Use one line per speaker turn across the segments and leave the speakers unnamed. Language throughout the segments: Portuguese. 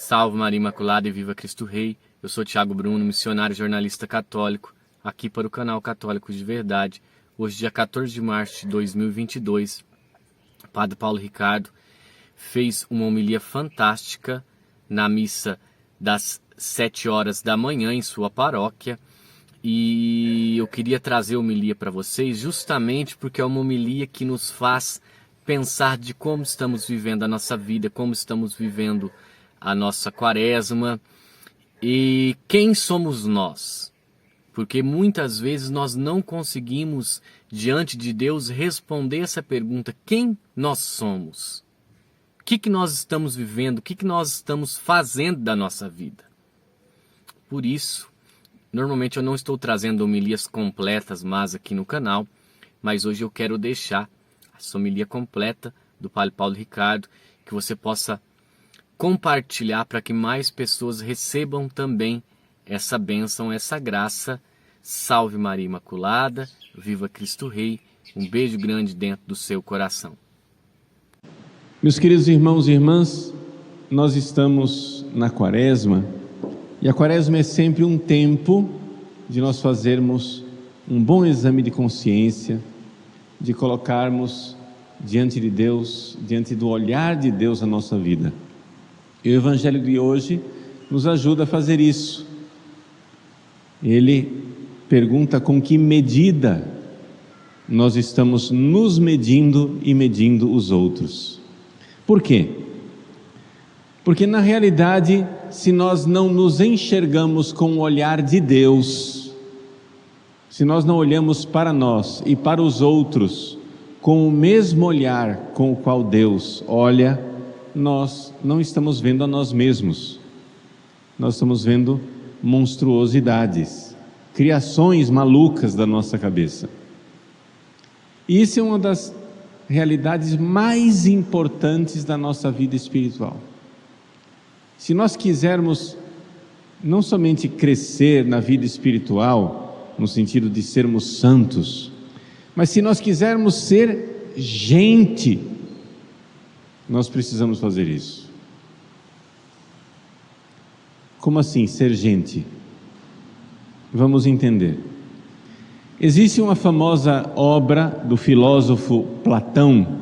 Salve Maria Imaculada e viva Cristo Rei. Eu sou Thiago Bruno, missionário e jornalista católico, aqui para o canal Católico de Verdade. Hoje, dia 14 de março de 2022, o Padre Paulo Ricardo fez uma homilia fantástica na missa das 7 horas da manhã em sua paróquia. E eu queria trazer a homilia para vocês justamente porque é uma homilia que nos faz pensar de como estamos vivendo a nossa vida, como estamos vivendo a nossa quaresma e quem somos nós. Porque muitas vezes nós não conseguimos, diante de Deus, responder essa pergunta: quem nós somos? O que nós estamos vivendo? O que nós estamos fazendo da nossa vida? Por isso, normalmente eu não estou trazendo homilias completas mais aqui no canal, mas hoje eu quero deixar a homilia completa do Padre Paulo Ricardo, que você possa compartilhar para que mais pessoas recebam também essa bênção, essa graça. Salve Maria Imaculada, viva Cristo Rei. Um beijo grande dentro do seu coração.
Meus queridos irmãos e irmãs, nós estamos na quaresma, e a quaresma é sempre um tempo de nós fazermos um bom exame de consciência, de colocarmos diante de Deus, diante do olhar de Deus na nossa vida. E o Evangelho de hoje nos ajuda a fazer isso. Ele pergunta com que medida nós estamos nos medindo e medindo os outros. Por quê? Porque na realidade, se nós não nos enxergamos com o olhar de Deus, se nós não olhamos para nós e para os outros com o mesmo olhar com o qual Deus olha, nós não estamos vendo a nós mesmos, nós estamos vendo monstruosidades, criações malucas da nossa cabeça. E isso é uma das realidades mais importantes da nossa vida espiritual. Se nós quisermos não somente crescer na vida espiritual, no sentido de sermos santos, mas se nós quisermos ser gente, nós precisamos fazer isso. Como assim ser gente? Vamos entender. Existe uma famosa obra do filósofo Platão,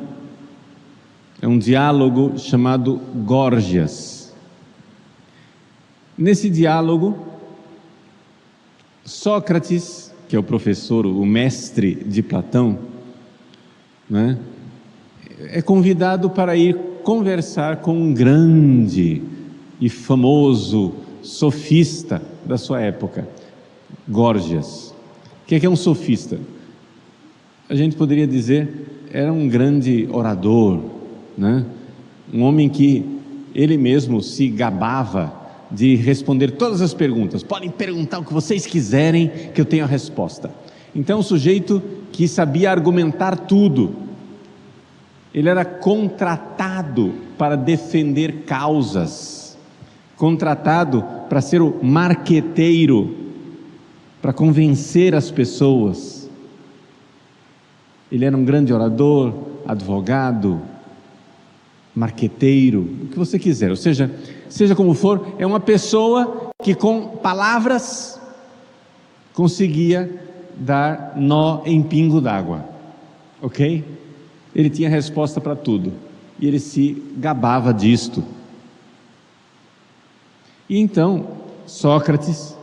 é um diálogo chamado Górgias. Nesse diálogo, Sócrates, que é o professor, o mestre de Platão, né, é convidado para ir conversar com um grande e famoso sofista da sua época, Górgias. O que é um sofista? A gente poderia dizer, era um grande orador, né? Um homem que ele mesmo se gabava de responder todas as perguntas. Podem perguntar o que vocês quiserem, que eu tenho a resposta. Então, um sujeito que sabia argumentar tudo. Ele era contratado para defender causas, contratado para ser o marqueteiro, para convencer as pessoas. Ele era um grande orador, advogado, marqueteiro, o que você quiser, ou seja, seja como for, é uma pessoa que com palavras conseguia dar nó em pingo d'água, ok? Ele tinha resposta para tudo, e ele se gabava disto. E então, Sócrates,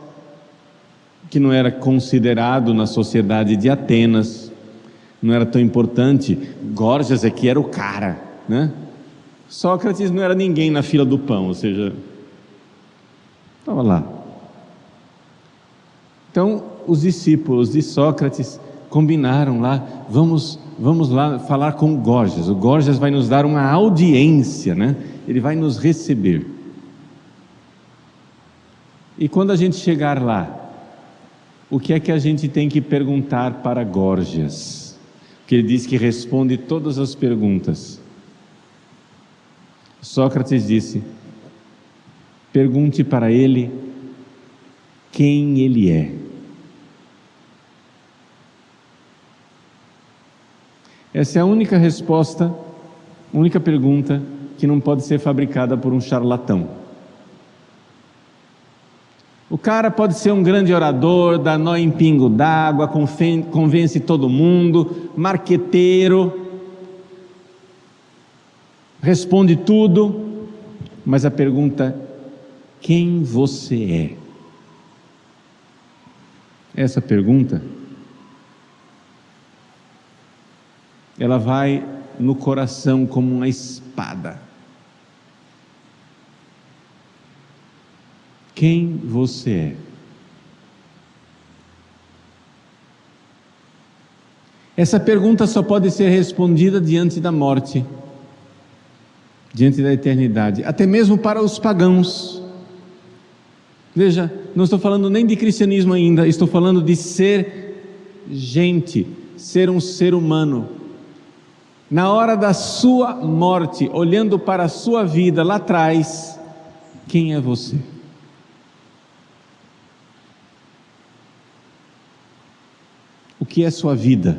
que não era considerado na sociedade de Atenas, não era tão importante, Górgias é que era o cara, né? Sócrates não era ninguém na fila do pão, ou seja, estava lá. Então, os discípulos de Sócrates combinaram lá, vamos lá falar com o Górgias. O Górgias vai nos dar uma audiência, né? Ele vai nos receber. E quando a gente chegar lá, o que é que a gente tem que perguntar para Górgias? Porque ele diz que responde todas as perguntas. Sócrates disse: pergunte para ele quem ele é. Essa é a única resposta, única pergunta que não pode ser fabricada por um charlatão. O cara pode ser um grande orador, dá nó em pingo d'água, convence todo mundo, marqueteiro, responde tudo, mas a pergunta: quem você é? Essa pergunta, ela vai no coração como uma espada. Quem você é? Essa pergunta só pode ser respondida diante da morte, diante da eternidade, até mesmo para os pagãos. Veja, não estou falando nem de cristianismo ainda, estou falando de ser gente, ser um ser humano. Na hora da sua morte, olhando para a sua vida lá atrás, quem é você? O que é sua vida?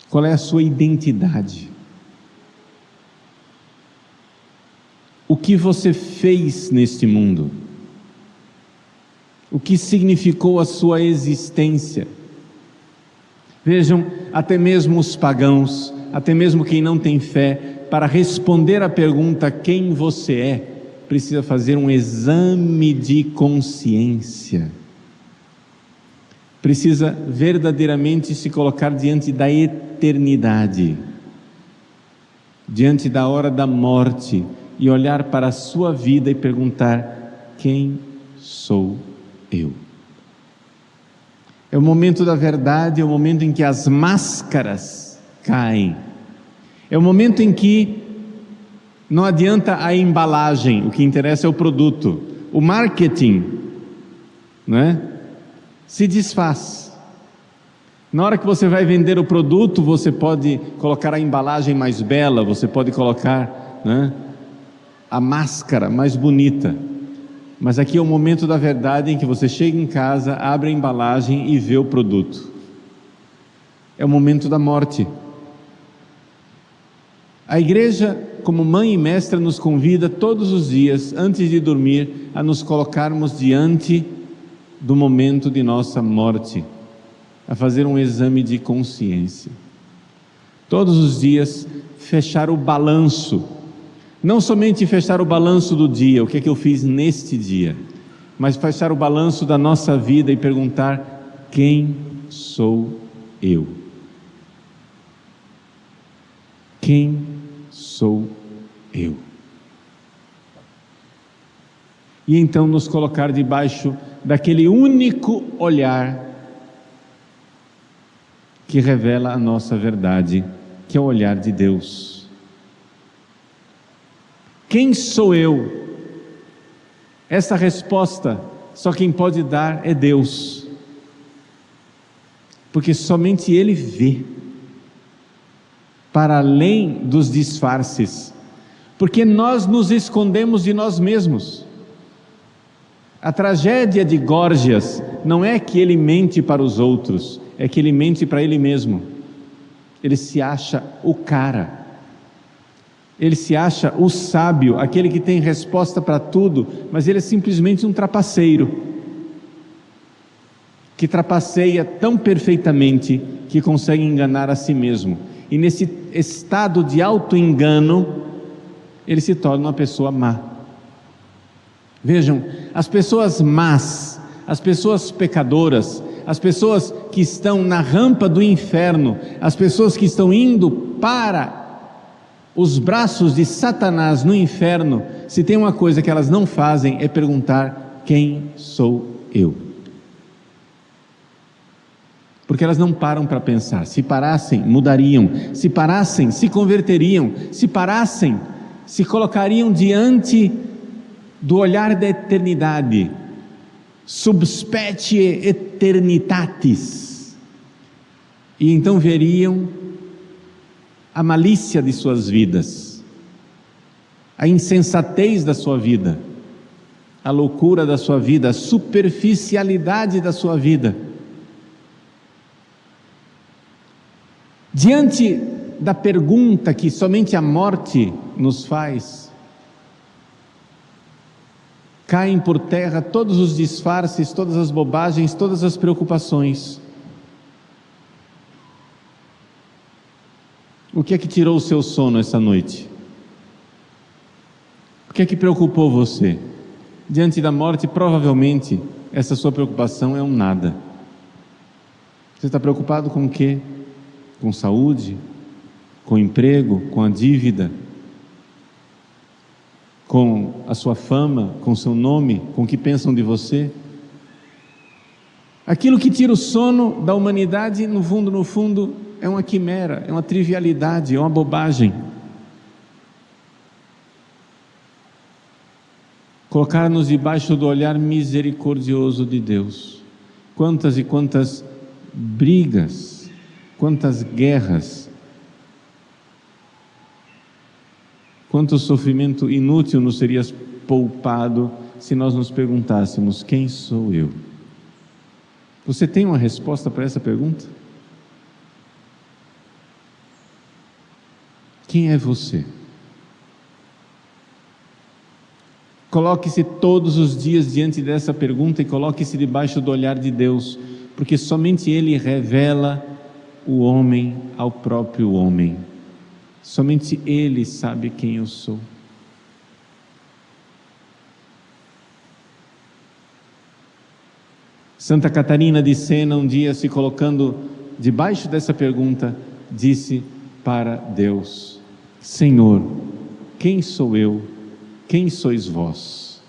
Qual é a sua identidade? O que você fez neste mundo? O que significou a sua existência? Vejam, até mesmo os pagãos, até mesmo quem não tem fé, para responder à pergunta quem você é, precisa fazer um exame de consciência. Precisa verdadeiramente se colocar diante da eternidade, diante da hora da morte, e olhar para a sua vida e perguntar: quem sou eu? É o momento da verdade, é o momento em que as máscaras caem, é o momento em que não adianta a embalagem, o que interessa é o produto. O marketing, não é? Se desfaz. Na hora que você vai vender o produto, você pode colocar a embalagem mais bela, você pode colocar, né, a máscara mais bonita, mas aqui é o momento da verdade em que você chega em casa, abre a embalagem e vê o produto. É o momento da morte. A igreja, como mãe e mestra, nos convida todos os dias, antes de dormir, a nos colocarmos diante do momento de nossa morte, a fazer um exame de consciência. Todos os dias, fechar o balanço, não somente fechar o balanço do dia, o que é que eu fiz neste dia, mas fechar o balanço da nossa vida e perguntar: quem sou eu? Quem sou eu? E então nos colocar debaixo daquele único olhar que revela a nossa verdade, que é o olhar de Deus. Quem sou eu? Essa resposta só quem pode dar é Deus, porque somente Ele vê para além dos disfarces, porque nós nos escondemos de nós mesmos. A tragédia de Górgias não é que ele mente para os outros, é que ele mente para ele mesmo. Ele se acha o cara, ele se acha o sábio, aquele que tem resposta para tudo, mas ele é simplesmente um trapaceiro, que trapaceia tão perfeitamente que consegue enganar a si mesmo. E nesse estado de auto-engano, ele se torna uma pessoa má. Vejam, as pessoas más, as pessoas pecadoras, as pessoas que estão na rampa do inferno, as pessoas que estão indo para os braços de Satanás no inferno, se tem uma coisa que elas não fazem é perguntar: quem sou eu? Porque elas não param para pensar. Se parassem, mudariam. Se parassem, se converteriam. Se parassem, se colocariam diante do olhar da eternidade, sub specie eternitatis, e então veriam a malícia de suas vidas, a insensatez da sua vida, a loucura da sua vida, a superficialidade da sua vida. Diante da pergunta que somente a morte nos faz, caem por terra todos os disfarces, todas as bobagens, todas as preocupações. O que é que tirou o seu sono essa noite? O que é que preocupou você? Diante da morte, provavelmente, essa sua preocupação é um nada. Você está preocupado com o quê? Com saúde? Com emprego? Com a dívida? Com a sua fama? Com o seu nome? Com o que pensam de você? Aquilo que tira o sono da humanidade, no fundo, é uma quimera, é uma trivialidade, é uma bobagem. Colocar-nos debaixo do olhar misericordioso de Deus. Quantas e quantas brigas, quantas guerras, quanto sofrimento inútil nos seria poupado se nós nos perguntássemos: quem sou eu? Você tem uma resposta para essa pergunta? Quem é você? Coloque-se todos os dias diante dessa pergunta e coloque-se debaixo do olhar de Deus, porque somente Ele revela o homem ao próprio homem. Somente Ele sabe quem eu sou. Santa Catarina de Sena, um dia se colocando debaixo dessa pergunta, disse para Deus: Senhor, quem sou eu? Quem sois vós?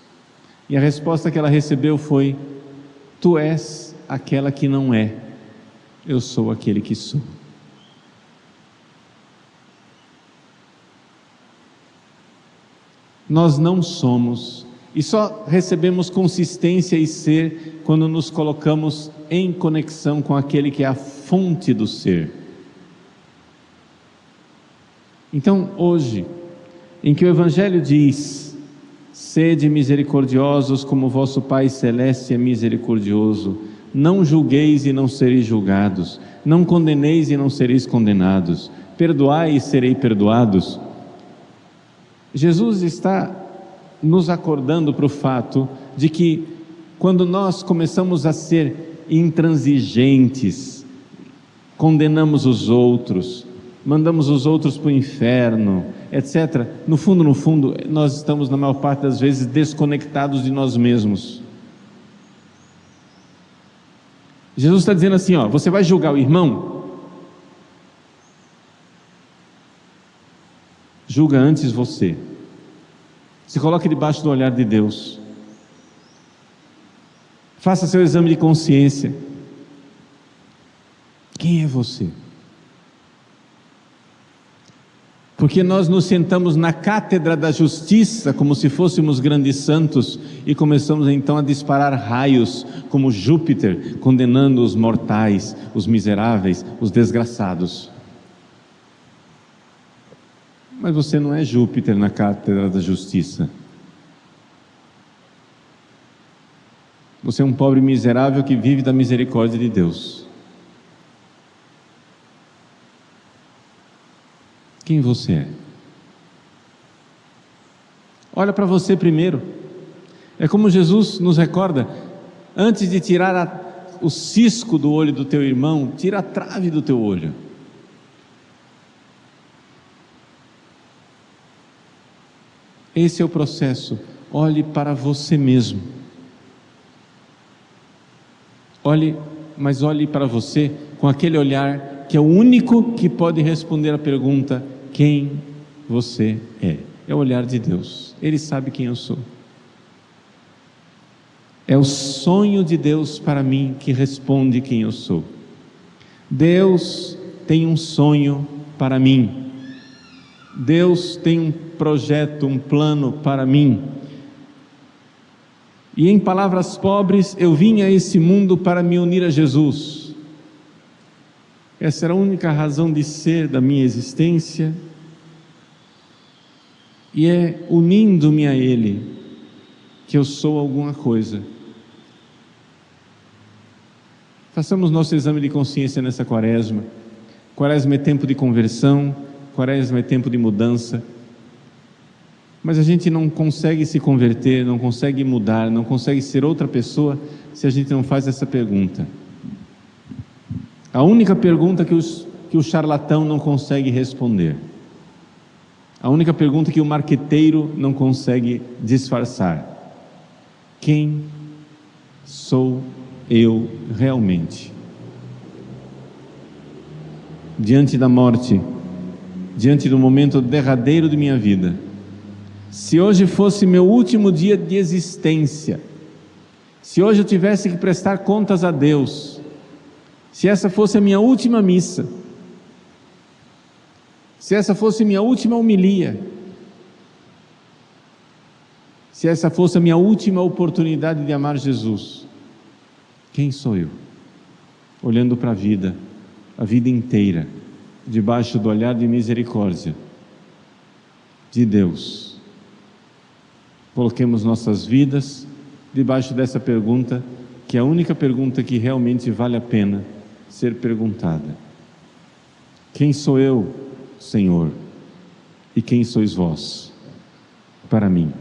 E a resposta que ela recebeu foi: Tu és aquela que não é, eu sou aquele que sou. Nós não somos, e só recebemos consistência e ser quando nos colocamos em conexão com aquele que é a fonte do ser. Então, hoje, em que o Evangelho diz: sede misericordiosos como vosso Pai Celeste é misericordioso, não julgueis e não sereis julgados, não condeneis e não sereis condenados, perdoai e serei perdoados. Jesus está nos acordando para o fato de que quando nós começamos a ser intransigentes, condenamos os outros, mandamos os outros para o inferno, etc. No fundo, nós estamos na maior parte das vezes desconectados de nós mesmos. Jesus está dizendo assim, você vai julgar o irmão? Julga antes você. Se coloque debaixo do olhar de Deus. Faça seu exame de consciência. Quem é você? Porque nós nos sentamos na cátedra da justiça como se fôssemos grandes santos e começamos então a disparar raios como Júpiter, condenando os mortais, os miseráveis, os desgraçados. Mas você não é Júpiter na cátedra da justiça. Você é um pobre miserável que vive da misericórdia de Deus. Quem você é? Olha para você primeiro. É como Jesus nos recorda: antes de tirar o cisco do olho do teu irmão, tira a trave do teu olho. Esse é o processo. Olhe para você mesmo. Mas olhe para você com aquele olhar que é o único que pode responder a pergunta: quem você é? É o olhar de Deus. Ele sabe quem eu sou. É o sonho de Deus para mim que responde quem eu sou. Deus tem um sonho para mim. Deus tem um projeto, um plano para mim. E em palavras pobres, eu vim a esse mundo para me unir a Jesus. Essa era a única razão de ser da minha existência. E é unindo-me a Ele que eu sou alguma coisa. Façamos nosso exame de consciência nessa quaresma. Quaresma é tempo de conversão, quaresma é tempo de mudança. Mas a gente não consegue se converter, não consegue mudar, não consegue ser outra pessoa se a gente não faz essa pergunta. A única pergunta que o charlatão não consegue responder. A única pergunta que o marqueteiro não consegue disfarçar. Quem sou eu realmente? Diante da morte, diante do momento derradeiro de minha vida, se hoje fosse meu último dia de existência, se hoje eu tivesse que prestar contas a Deus, se essa fosse a minha última missa, se essa fosse minha última homilia, se essa fosse a minha última oportunidade de amar Jesus, quem sou eu? Olhando para a vida inteira, debaixo do olhar de misericórdia de Deus. Coloquemos nossas vidas debaixo dessa pergunta, que é a única pergunta que realmente vale a pena ser perguntada. Quem sou eu, Senhor? E quem sois vós para mim?